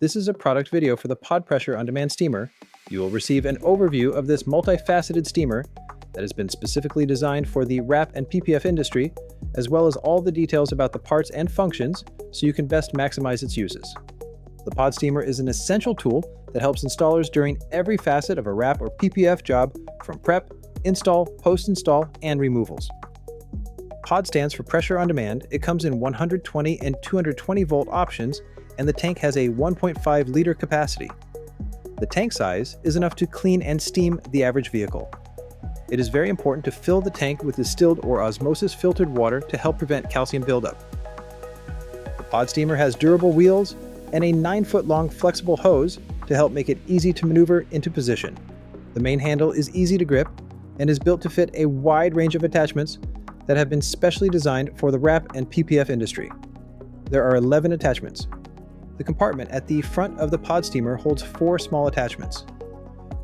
This is a product video for the Pod Pressure On Demand steamer. You will receive an overview of this multifaceted steamer that has been specifically designed for the wrap and PPF industry, as well as all the details about the parts and functions so you can best maximize its uses. The Pod Steamer is an essential tool that helps installers during every facet of a wrap or PPF job, from prep, install, post-install, and removals. Pod stands for Pressure On Demand. It comes in 120 and 220 volt options, and the tank has a 1.5 liter capacity. The tank size is enough to clean and steam the average vehicle. It is very important to fill the tank with distilled or osmosis filtered water to help prevent calcium buildup. The Pod Steamer has durable wheels and a 9-foot long flexible hose to help make it easy to maneuver into position. The main handle is easy to grip and is built to fit a wide range of attachments that have been specially designed for the wrap and PPF industry. There are 11 attachments. The compartment at the front of the Pod Steamer holds 4 small attachments.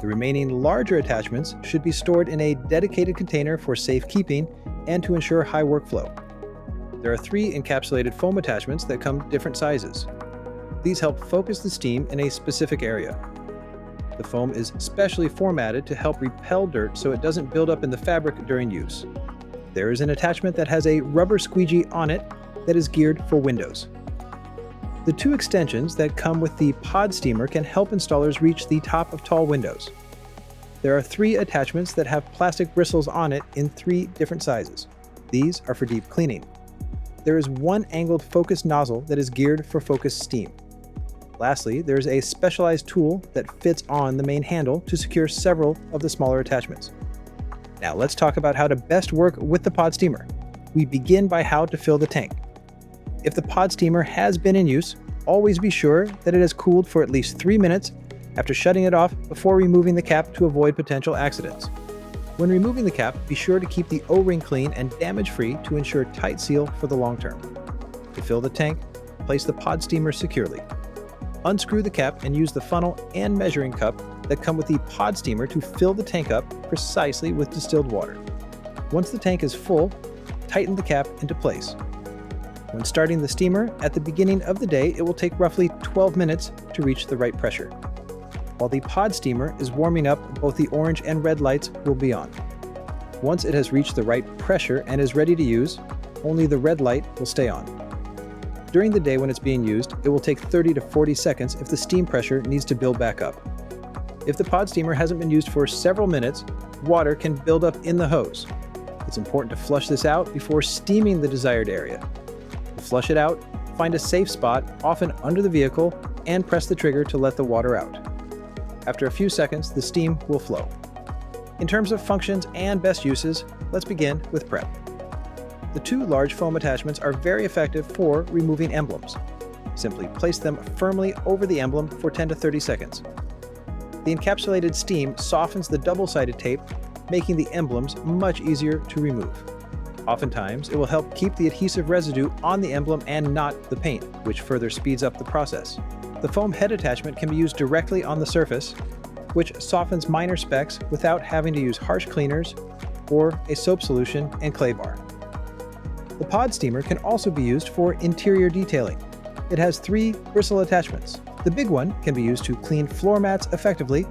The remaining larger attachments should be stored in a dedicated container for safekeeping and to ensure high workflow. There are 3 encapsulated foam attachments that come different sizes. These help focus the steam in a specific area. The foam is specially formatted to help repel dirt so it doesn't build up in the fabric during use. There is an attachment that has a rubber squeegee on it that is geared for windows. The 2 extensions that come with the Pod Steamer can help installers reach the top of tall windows. There are 3 attachments that have plastic bristles on it in 3 different sizes. These are for deep cleaning. There is 1 angled focus nozzle that is geared for focused steam. Lastly, there is a specialized tool that fits on the main handle to secure several of the smaller attachments. Now let's talk about how to best work with the Pod Steamer. We begin by how to fill the tank. If the Pod Steamer has been in use, always be sure that it has cooled for at least 3 minutes after shutting it off before removing the cap to avoid potential accidents. When removing the cap, be sure to keep the O-ring clean and damage-free to ensure tight seal for the long term. To fill the tank, place the Pod Steamer securely. Unscrew the cap and use the funnel and measuring cup that come with the Pod Steamer to fill the tank up precisely with distilled water. Once the tank is full, tighten the cap into place. When starting the steamer, at the beginning of the day, it will take roughly 12 minutes to reach the right pressure. While the Pod Steamer is warming up, both the orange and red lights will be on. Once it has reached the right pressure and is ready to use, only the red light will stay on. During the day when it's being used, it will take 30 to 40 seconds if the steam pressure needs to build back up. If the Pod Steamer hasn't been used for several minutes, water can build up in the hose. It's important to flush this out before steaming the desired area. To flush it out, find a safe spot, often under the vehicle, and press the trigger to let the water out. After a few seconds, the steam will flow. In terms of functions and best uses, let's begin with prep. The 2 large foam attachments are very effective for removing emblems. Simply place them firmly over the emblem for 10 to 30 seconds. The encapsulated steam softens the double-sided tape, making the emblems much easier to remove. Oftentimes, it will help keep the adhesive residue on the emblem and not the paint, which further speeds up the process. The foam head attachment can be used directly on the surface, which softens minor specks without having to use harsh cleaners or a soap solution and clay bar. The Pod Steamer can also be used for interior detailing. It has 3 bristle attachments. The big one can be used to clean floor mats effectively,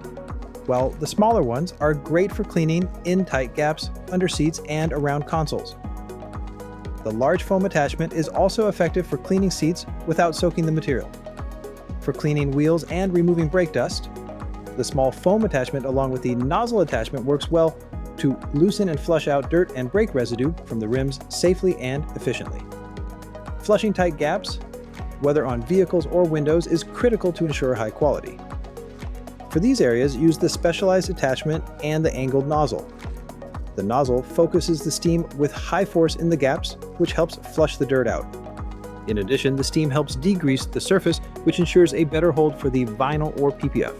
while the smaller ones are great for cleaning in tight gaps under seats and around consoles. The large foam attachment is also effective for cleaning seats without soaking the material. For cleaning wheels and removing brake dust, the small foam attachment along with the nozzle attachment works well to loosen and flush out dirt and brake residue from the rims safely and efficiently. Flushing tight gaps, whether on vehicles or windows, is critical to ensure high quality. For these areas, use the specialized attachment and the angled nozzle. The nozzle focuses the steam with high force in the gaps, which helps flush the dirt out. In addition, the steam helps degrease the surface, which ensures a better hold for the vinyl or PPF.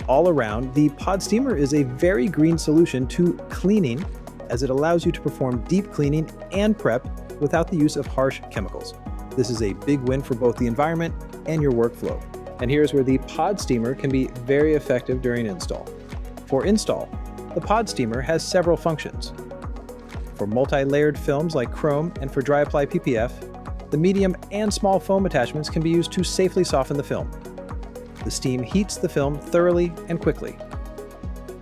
All around, the Pod Steamer is a very green solution to cleaning, as it allows you to perform deep cleaning and prep without the use of harsh chemicals. This is a big win for both the environment and your workflow. And here's where the Pod Steamer can be very effective during install. For install, the Pod Steamer has several functions. For multi-layered films like chrome and for dry apply PPF, The medium and small foam attachments can be used to safely soften the film. The steam heats the film thoroughly and quickly.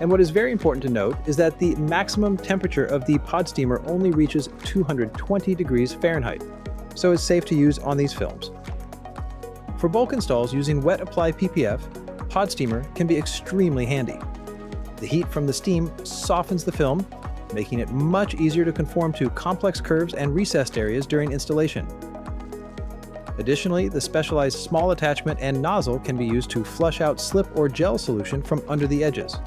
And what is very important to note is that the maximum temperature of the pod steamer only reaches 220 degrees Fahrenheit, so it's safe to use on these films. For bulk installs using wet apply PPF, pod steamer can be extremely handy. The heat from the steam softens the film, making it much easier to conform to complex curves and recessed areas during installation. Additionally, the specialized small attachment and nozzle can be used to flush out slip or gel solution from under the edges.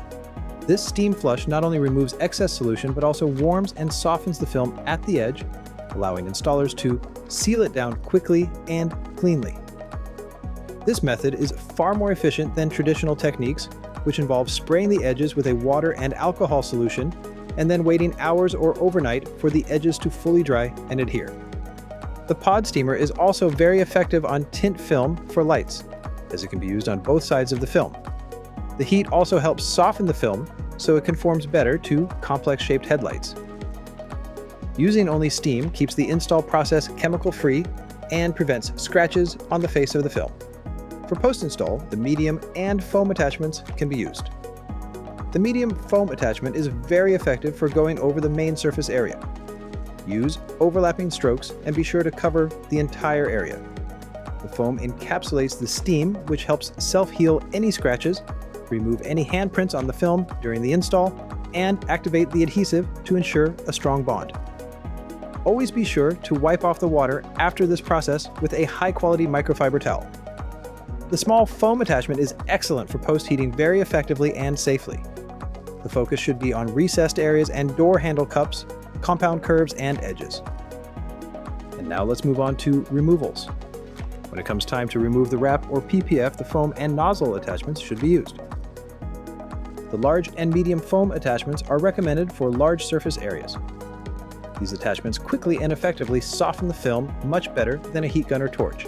This steam flush not only removes excess solution, but also warms and softens the film at the edge, allowing installers to seal it down quickly and cleanly. This method is far more efficient than traditional techniques, which involve spraying the edges with a water and alcohol solution, and then waiting hours or overnight for the edges to fully dry and adhere. The pod steamer is also very effective on tint film for lights, as it can be used on both sides of the film. The heat also helps soften the film so it conforms better to complex-shaped headlights. Using only steam keeps the install process chemical-free and prevents scratches on the face of the film. For post-install, the medium and foam attachments can be used. The medium foam attachment is very effective for going over the main surface area. Use overlapping strokes and be sure to cover the entire area. The foam encapsulates the steam, which helps self-heal any scratches, remove any handprints on the film during the install, and activate the adhesive to ensure a strong bond. Always be sure to wipe off the water after this process with a high-quality microfiber towel. The small foam attachment is excellent for post-heating very effectively and safely. The focus should be on recessed areas and door handle cups, compound curves, and edges. And now let's move on to removals. When it comes time to remove the wrap or PPF, the foam and nozzle attachments should be used. The large and medium foam attachments are recommended for large surface areas. These attachments quickly and effectively soften the film much better than a heat gun or torch.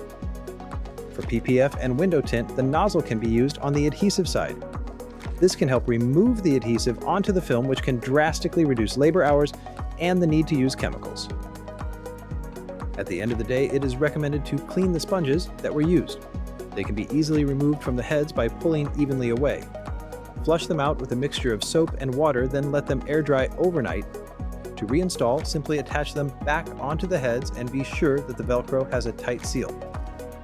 For PPF and window tint, the nozzle can be used on the adhesive side. This can help remove the adhesive onto the film, which can drastically reduce labor hours and the need to use chemicals. At the end of the day, it is recommended to clean the sponges that were used. They can be easily removed from the heads by pulling evenly away. Flush them out with a mixture of soap and water, then let them air dry overnight. To reinstall, simply attach them back onto the heads and be sure that the Velcro has a tight seal.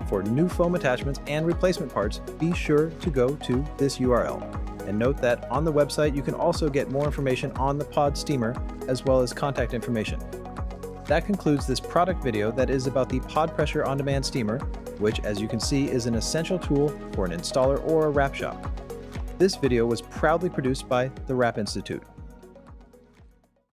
For new foam attachments and replacement parts, be sure to go to this URL. And note that on the website you can also get more information on the pod steamer as well as contact information. That concludes this product video that is about the Pod Pressure On-Demand Steamer, which, as you can see, is an essential tool for an installer or a wrap shop. This video was proudly produced by the Wrap Institute.